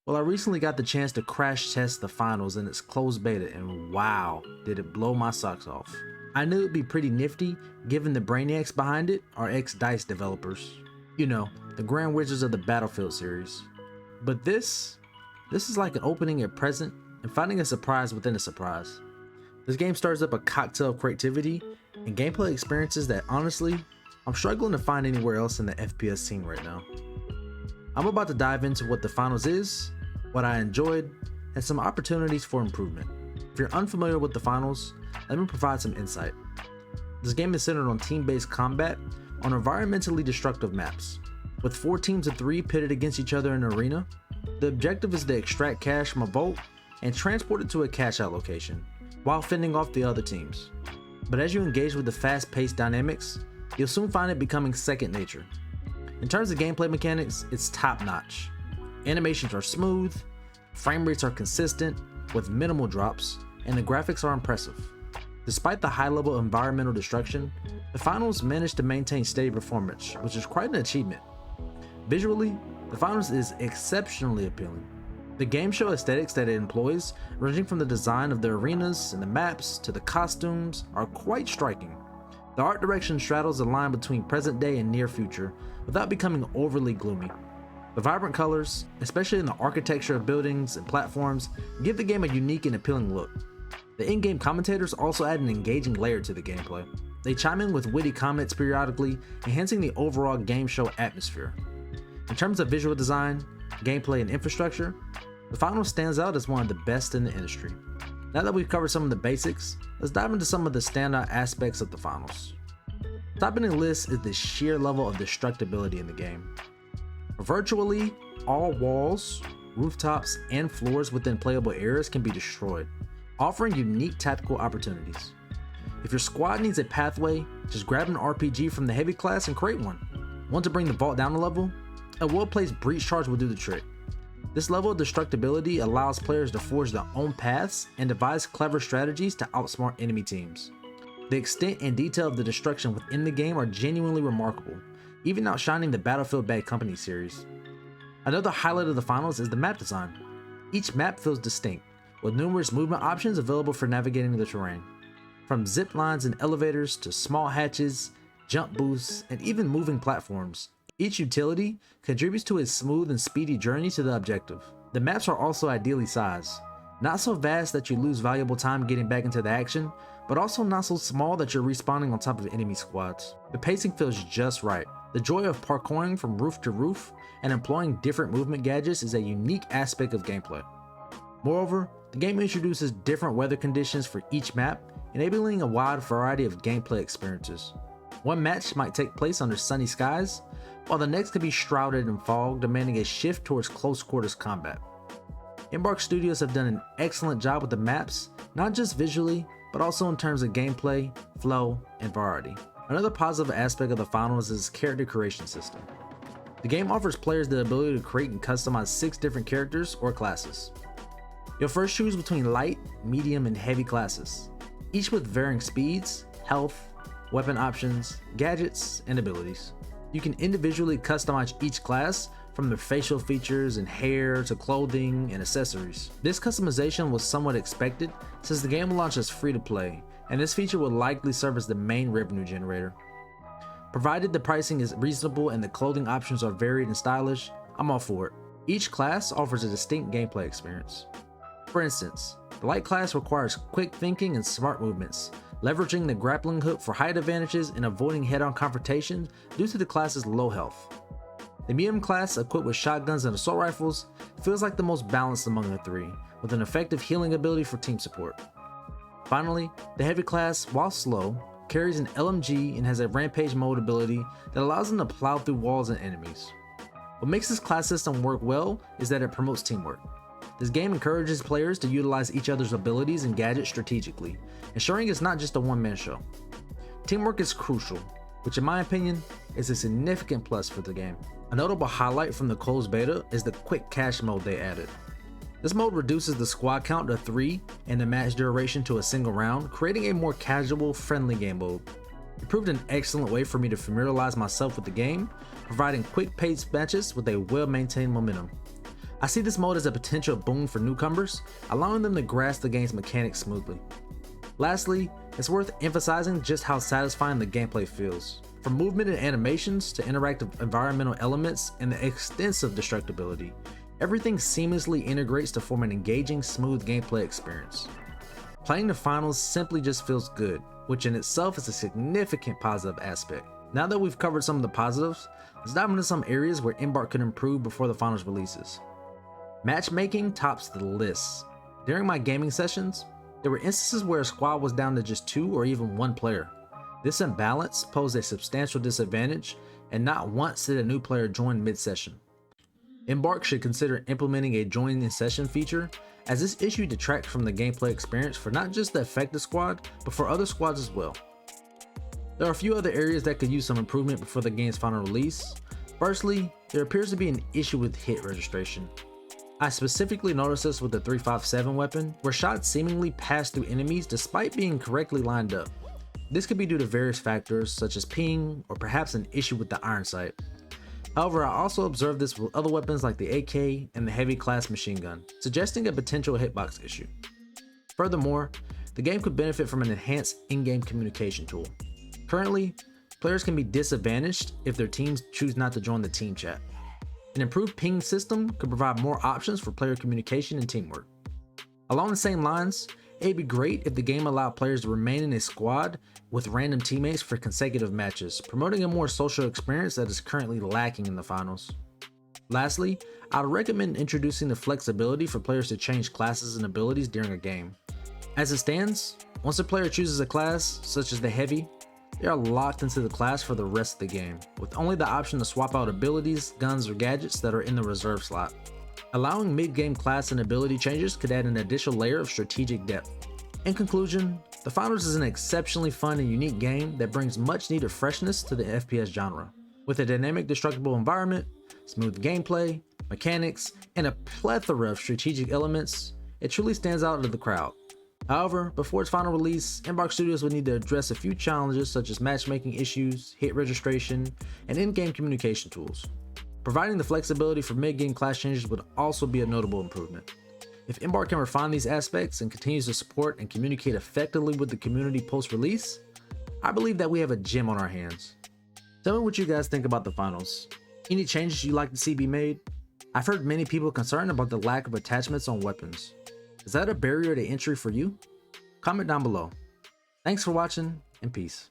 Well, I recently got the chance to crash test the finals in its closed beta, and wow, did it blow my socks off. I knew it'd be pretty nifty given the brainiacs behind it are ex-DICE developers. You know, the Grand Wizards of the Battlefield series. But this is like an opening a present and finding a surprise within a surprise. This game stirs up a cocktail of creativity and gameplay experiences that honestly, I'm struggling to find anywhere else in the FPS scene right now. I'm about to dive into what the finals is, what I enjoyed, and some opportunities for improvement. If you're unfamiliar with the finals, let me provide some insight. This game is centered on team-based combat on environmentally destructive maps. With 4 teams of 3 pitted against each other in an arena, the objective is to extract cash from a vault and transport it to a cash out location, while fending off the other teams. But as you engage with the fast-paced dynamics, you'll soon find it becoming second nature. In terms of gameplay mechanics, it's top-notch. Animations are smooth, frame rates are consistent, with minimal drops, and the graphics are impressive. Despite the high level of environmental destruction, the finals managed to maintain steady performance, which is quite an achievement. Visually, the finals is exceptionally appealing. The game show aesthetics that it employs, ranging from the design of the arenas and the maps to the costumes, are quite striking. The art direction straddles the line between present day and near future without becoming overly gloomy. The vibrant colors, especially in the architecture of buildings and platforms, give the game a unique and appealing look. The in-game commentators also add an engaging layer to the gameplay. They chime in with witty comments periodically, enhancing the overall game show atmosphere. In terms of visual design, gameplay, and infrastructure, the finals stands out as one of the best in the industry. Now that we've covered some of the basics, let's dive into some of the standout aspects of the finals. Topping the list is the sheer level of destructibility in the game. Virtually all walls, rooftops, and floors within playable areas can be destroyed, offering unique tactical opportunities. If your squad needs a pathway, just grab an RPG from the heavy class and create one. Want to bring the vault down a level? A well-placed breach charge will do the trick. This level of destructibility allows players to forge their own paths and devise clever strategies to outsmart enemy teams. The extent and detail of the destruction within the game are genuinely remarkable, even outshining the Battlefield Bad Company series. Another highlight of the finals is the map design. Each map feels distinct, with numerous movement options available for navigating the terrain. From zip lines and elevators to small hatches, jump boosts, and even moving platforms, each utility contributes to a smooth and speedy journey to the objective. The maps are also ideally sized, not so vast that you lose valuable time getting back into the action, but also not so small that you're respawning on top of enemy squads. The pacing feels just right. The joy of parkouring from roof to roof and employing different movement gadgets is a unique aspect of gameplay. Moreover, the game introduces different weather conditions for each map, enabling a wide variety of gameplay experiences. One match might take place under sunny skies, while the next could be shrouded in fog, demanding a shift towards close quarters combat. Embark Studios have done an excellent job with the maps, not just visually, but also in terms of gameplay, flow, and variety. Another positive aspect of the finals is its character creation system. The game offers players the ability to create and customize 6 different characters or classes. You'll first choose between light, medium, and heavy classes, each with varying speeds, health, weapon options, gadgets, and abilities. You can individually customize each class, from their facial features and hair to clothing and accessories. This customization was somewhat expected since the game will launch as free to play, and this feature will likely serve as the main revenue generator. Provided the pricing is reasonable and the clothing options are varied and stylish, I'm all for it. Each class offers a distinct gameplay experience. For instance, the light class requires quick thinking and smart movements, leveraging the grappling hook for height advantages and avoiding head-on confrontations due to the class's low health. The medium class, equipped with shotguns and assault rifles, feels like the most balanced among the 3, with an effective healing ability for team support. Finally, the heavy class, while slow, carries an LMG and has a rampage mode ability that allows them to plow through walls and enemies. What makes this class system work well is that it promotes teamwork. This game encourages players to utilize each other's abilities and gadgets strategically, ensuring it's not just a one-man show. Teamwork is crucial, which in my opinion is a significant plus for the game. A notable highlight from the closed beta is the quick cash mode they added. This mode reduces the squad count to 3 and the match duration to a single round, creating a more casual, friendly game mode. It proved an excellent way for me to familiarize myself with the game, providing quick paced matches with a well-maintained momentum. I see this mode as a potential boon for newcomers, allowing them to grasp the game's mechanics smoothly. Lastly, it's worth emphasizing just how satisfying the gameplay feels. From movement and animations to interactive environmental elements and the extensive destructibility, everything seamlessly integrates to form an engaging, smooth gameplay experience. Playing the finals simply just feels good, which in itself is a significant positive aspect. Now that we've covered some of the positives, let's dive into some areas where Embark could improve before the finals releases. Matchmaking tops the list. During my gaming sessions, there were instances where a squad was down to just 2 or even 1 player. This imbalance posed a substantial disadvantage, and not once did a new player join mid-session. Embark should consider implementing a join in session feature, as this issue detracts from the gameplay experience for not just the affected squad, but for other squads as well. There are a few other areas that could use some improvement before the game's final release. Firstly, there appears to be an issue with hit registration. I specifically noticed this with the 357 weapon, where shots seemingly pass through enemies despite being correctly lined up. This could be due to various factors such as ping or perhaps an issue with the iron sight. However, I also observed this with other weapons like the AK and the heavy class machine gun, suggesting a potential hitbox issue. Furthermore, the game could benefit from an enhanced in-game communication tool. Currently, players can be disadvantaged if their teams choose not to join the team chat. An improved ping system could provide more options for player communication and teamwork. Along the same lines, it'd be great if the game allowed players to remain in a squad with random teammates for consecutive matches, promoting a more social experience that is currently lacking in the finals. Lastly, I'd recommend introducing the flexibility for players to change classes and abilities during a game. As it stands, once a player chooses a class, such as the heavy, they are locked into the class for the rest of the game, with only the option to swap out abilities, guns, or gadgets that are in the reserve slot. Allowing mid-game class and ability changes could add an additional layer of strategic depth. In conclusion, the Finals is an exceptionally fun and unique game that brings much needed freshness to the FPS genre. With a dynamic destructible environment, smooth gameplay, mechanics, and a plethora of strategic elements, it truly stands out into the crowd. However, before its final release, Embark Studios would need to address a few challenges such as matchmaking issues, hit registration, and in-game communication tools. Providing the flexibility for mid-game class changes would also be a notable improvement. If Embark can refine these aspects and continues to support and communicate effectively with the community post-release, I believe that we have a gem on our hands. Tell me what you guys think about the finals. Any changes you'd like to see be made? I've heard many people concerned about the lack of attachments on weapons. Is that a barrier to entry for you? Comment down below. Thanks for watching, and peace.